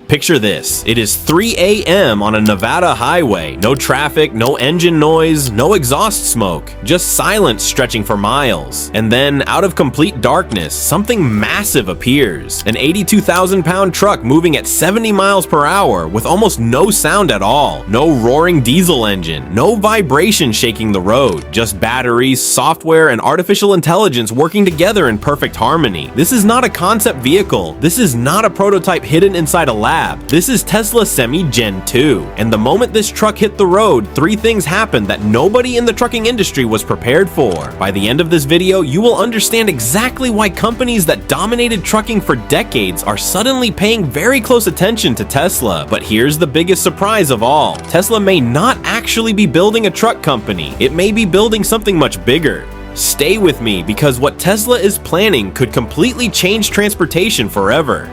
Picture this. It is 3 a.m. on a Nevada highway. No traffic, no engine noise, no exhaust smoke, just silence stretching for miles. And then, out of complete darkness, something massive appears. An 82,000-pound truck moving at 70 miles per hour with almost no sound at all. No roaring diesel engine, no vibration shaking the road, just batteries, software, and artificial intelligence working together in perfect harmony. This is not a concept vehicle. This is not a prototype hidden inside a lab. This is Tesla Semi Gen 2. And the moment this truck hit the road, three things happened that nobody in the trucking industry was prepared for. By the end of this video, you will understand exactly why companies that dominated trucking for decades are suddenly paying very close attention to Tesla. But here's the biggest surprise of all. Tesla may not actually be building a truck company. It may be building something much bigger. Stay with me, because what Tesla is planning could completely change transportation forever.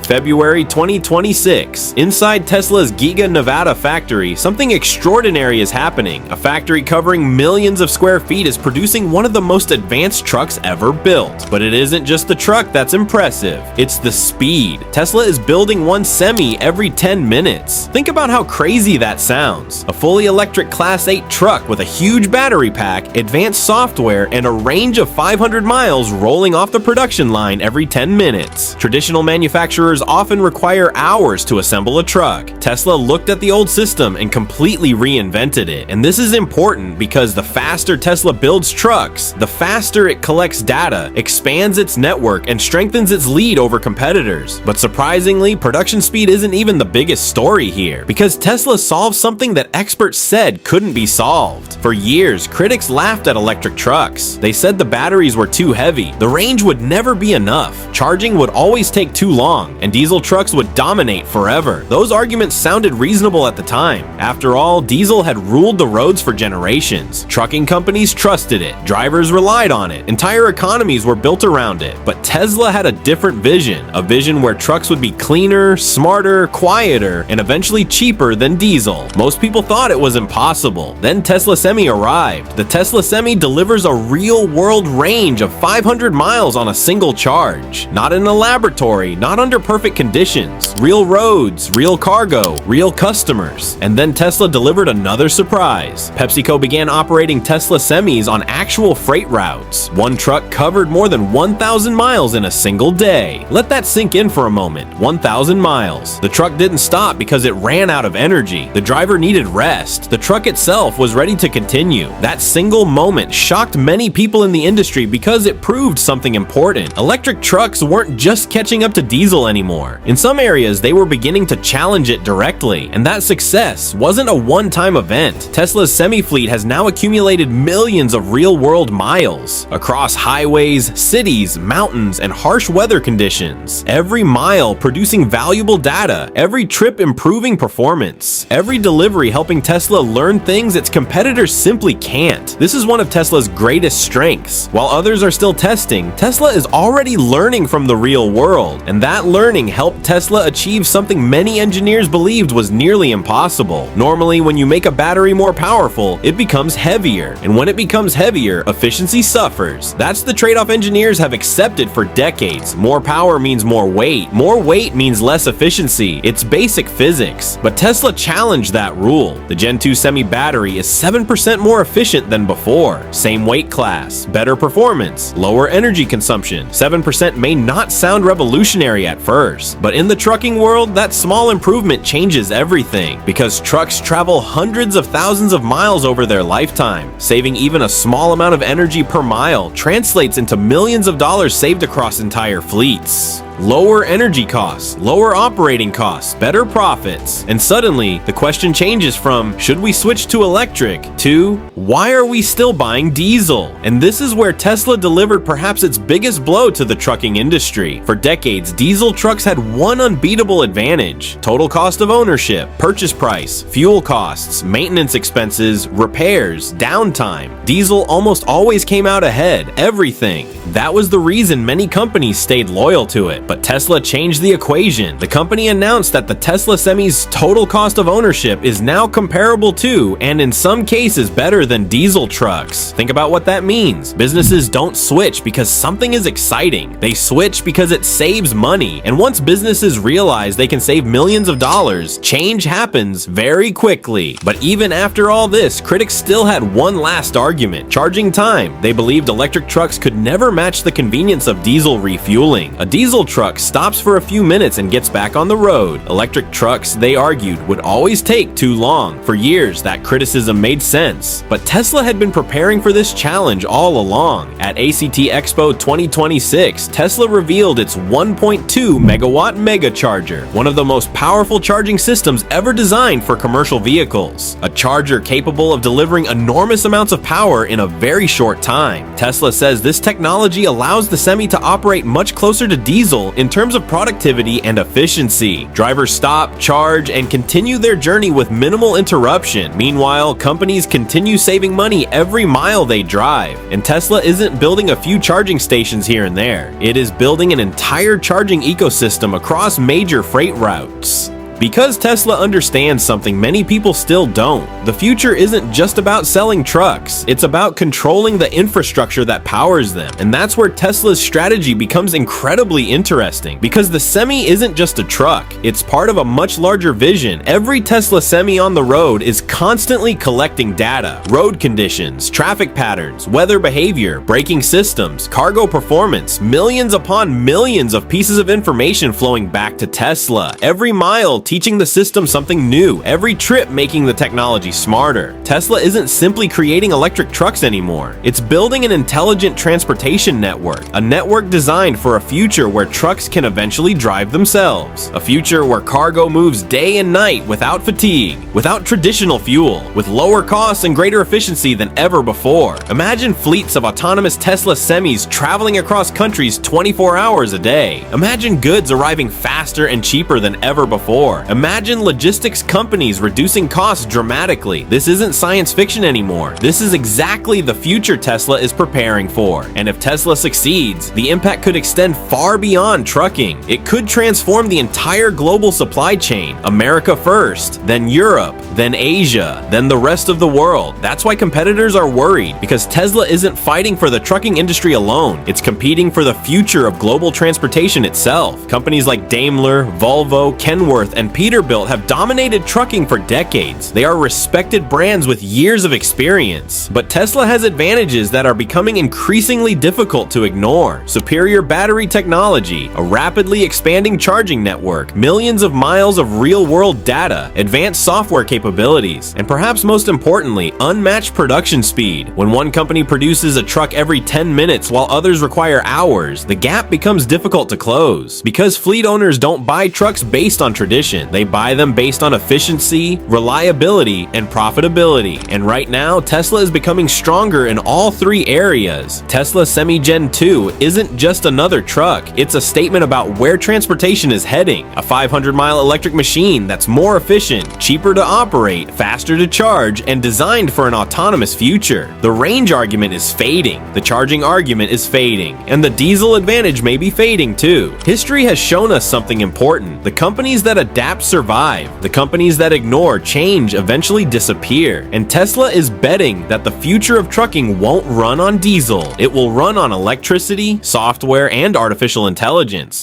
February 2026. Inside Tesla's Giga Nevada factory, something extraordinary is happening. A factory covering millions of square feet is producing one of the most advanced trucks ever built. But it isn't just the truck that's impressive, it's the speed. Tesla is building one Semi every 10 minutes. Think about how crazy that sounds. A fully electric Class 8 truck with a huge battery pack, advanced software, and a range of 500 miles rolling off the production line every 10 minutes. Traditional manufacturers often require hours to assemble a truck. Tesla looked at the old system and completely reinvented it. And this is important because the faster Tesla builds trucks, the faster it collects data, expands its network, and strengthens its lead over competitors. But surprisingly, production speed isn't even the biggest story here, because Tesla solved something that experts said couldn't be solved. For years, critics laughed at electric trucks. They said the batteries were too heavy, the range would never be enough, charging would always take too long, and diesel trucks would dominate forever. Those arguments sounded reasonable at the time. After all, diesel had ruled the roads for generations. Trucking companies trusted it, drivers relied on it, entire economies were built around it. But Tesla had a different vision, a vision where trucks would be cleaner, smarter, quieter, and eventually cheaper than diesel. Most people thought it was impossible. Then Tesla Semi arrived. The Tesla Semi delivers a real-world range of 500 miles on a single charge. Not in a laboratory, not under perfect conditions, real roads, real cargo, real customers. And then Tesla delivered another surprise. PepsiCo began operating Tesla Semis on actual freight routes. One truck covered more than 1,000 miles in a single day. Let that sink in for a moment. 1,000 miles. The truck didn't stop because it ran out of energy. The driver needed rest. The truck itself was ready to continue. That single moment shocked many people in the industry because it proved something important. Electric trucks weren't just catching up to diesel anymore. In some areas, they were beginning to challenge it directly, and that success wasn't a one-time event. Tesla's Semi fleet has now accumulated millions of real-world miles across highways, cities, mountains, and harsh weather conditions. Every mile producing valuable data, every trip improving performance, every delivery helping Tesla learn things its competitors simply can't. This is one of Tesla's greatest strengths. While others are still testing, Tesla is already learning from the real world, and that learning helped Tesla achieve something many engineers believed was nearly impossible. Normally, when you make a battery more powerful, it becomes heavier, and when it becomes heavier, efficiency suffers. That's the trade-off engineers have accepted for decades. More power means more weight. More weight means less efficiency. It's basic physics. But Tesla challenged that rule. The Gen 2 Semi battery is 7% more efficient than before. Same weight class, better performance, lower energy consumption. 7% may not sound revolutionary at first, but in the trucking world, that small improvement changes everything, because trucks travel hundreds of thousands of miles over their lifetime. Saving even a small amount of energy per mile translates into millions of dollars saved across entire fleets. Lower energy costs, lower operating costs, better profits. And suddenly, the question changes from, should we switch to electric, to, why are we still buying diesel? And this is where Tesla delivered perhaps its biggest blow to the trucking industry. For decades, diesel trucks had one unbeatable advantage: total cost of ownership, purchase price, fuel costs, maintenance expenses, repairs, downtime. Diesel almost always came out ahead, everything. That was the reason many companies stayed loyal to it. But Tesla changed the equation. The company announced that the Tesla Semi's total cost of ownership is now comparable to, and in some cases better than, diesel trucks. Think about what that means. Businesses don't switch because something is exciting. They switch because it saves money. And once businesses realize they can save millions of dollars, change happens very quickly. But even after all this, critics still had one last argument: charging time. They believed electric trucks could never match the convenience of diesel refueling. A diesel truck stops for a few minutes and gets back on the road. Electric trucks, they argued, would always take too long. For years, that criticism made sense. But Tesla had been preparing for this challenge all along. At ACT Expo 2026, Tesla revealed its 1.2 megawatt mega charger, one of the most powerful charging systems ever designed for commercial vehicles. A charger capable of delivering enormous amounts of power in a very short time. Tesla says this technology allows the Semi to operate much closer to diesel in terms of productivity and efficiency. Drivers stop, charge, and continue their journey with minimal interruption. Meanwhile, companies continue saving money every mile they drive. And Tesla isn't building a few charging stations here and there. It is building an entire charging ecosystem across major freight routes. Because Tesla understands something many people still don't. The future isn't just about selling trucks, it's about controlling the infrastructure that powers them. And that's where Tesla's strategy becomes incredibly interesting, because the Semi isn't just a truck, it's part of a much larger vision. Every Tesla Semi on the road is constantly collecting data: road conditions, traffic patterns, weather behavior, braking systems, cargo performance, millions upon millions of pieces of information flowing back to Tesla. Every mile teaching the system something new, every trip making the technology smarter. Tesla isn't simply creating electric trucks anymore. It's building an intelligent transportation network, a network designed for a future where trucks can eventually drive themselves, a future where cargo moves day and night without fatigue, without traditional fuel, with lower costs and greater efficiency than ever before. Imagine fleets of autonomous Tesla Semis traveling across countries 24 hours a day. Imagine goods arriving faster and cheaper than ever before. Imagine logistics companies reducing costs dramatically. This isn't science fiction anymore. This is exactly the future Tesla is preparing for. And if Tesla succeeds, the impact could extend far beyond trucking. It could transform the entire global supply chain. America first, then Europe, then Asia, then the rest of the world. That's why competitors are worried, because Tesla isn't fighting for the trucking industry alone. It's competing for the future of global transportation itself. Companies like Daimler, Volvo, Kenworth, and Peterbilt have dominated trucking for decades. They are respected brands with years of experience. But Tesla has advantages that are becoming increasingly difficult to ignore: superior battery technology, a rapidly expanding charging network, millions of miles of real-world data, advanced software capabilities, and perhaps most importantly, unmatched production speed. When one company produces a truck every 10 minutes while others require hours, the gap becomes difficult to close. Because fleet owners don't buy trucks based on tradition. They buy them based on efficiency, reliability, and profitability. And right now, Tesla is becoming stronger in all three areas. Tesla Semi Gen 2 isn't just another truck, it's a statement about where transportation is heading. A 500-mile electric machine that's more efficient, cheaper to operate, faster to charge, and designed for an autonomous future. The range argument is fading, the charging argument is fading, and the diesel advantage may be fading too. History has shown us something important. The companies that adapt survive. The companies that ignore change eventually disappear. And Tesla is betting that the future of trucking won't run on diesel. It will run on electricity, software, and artificial intelligence.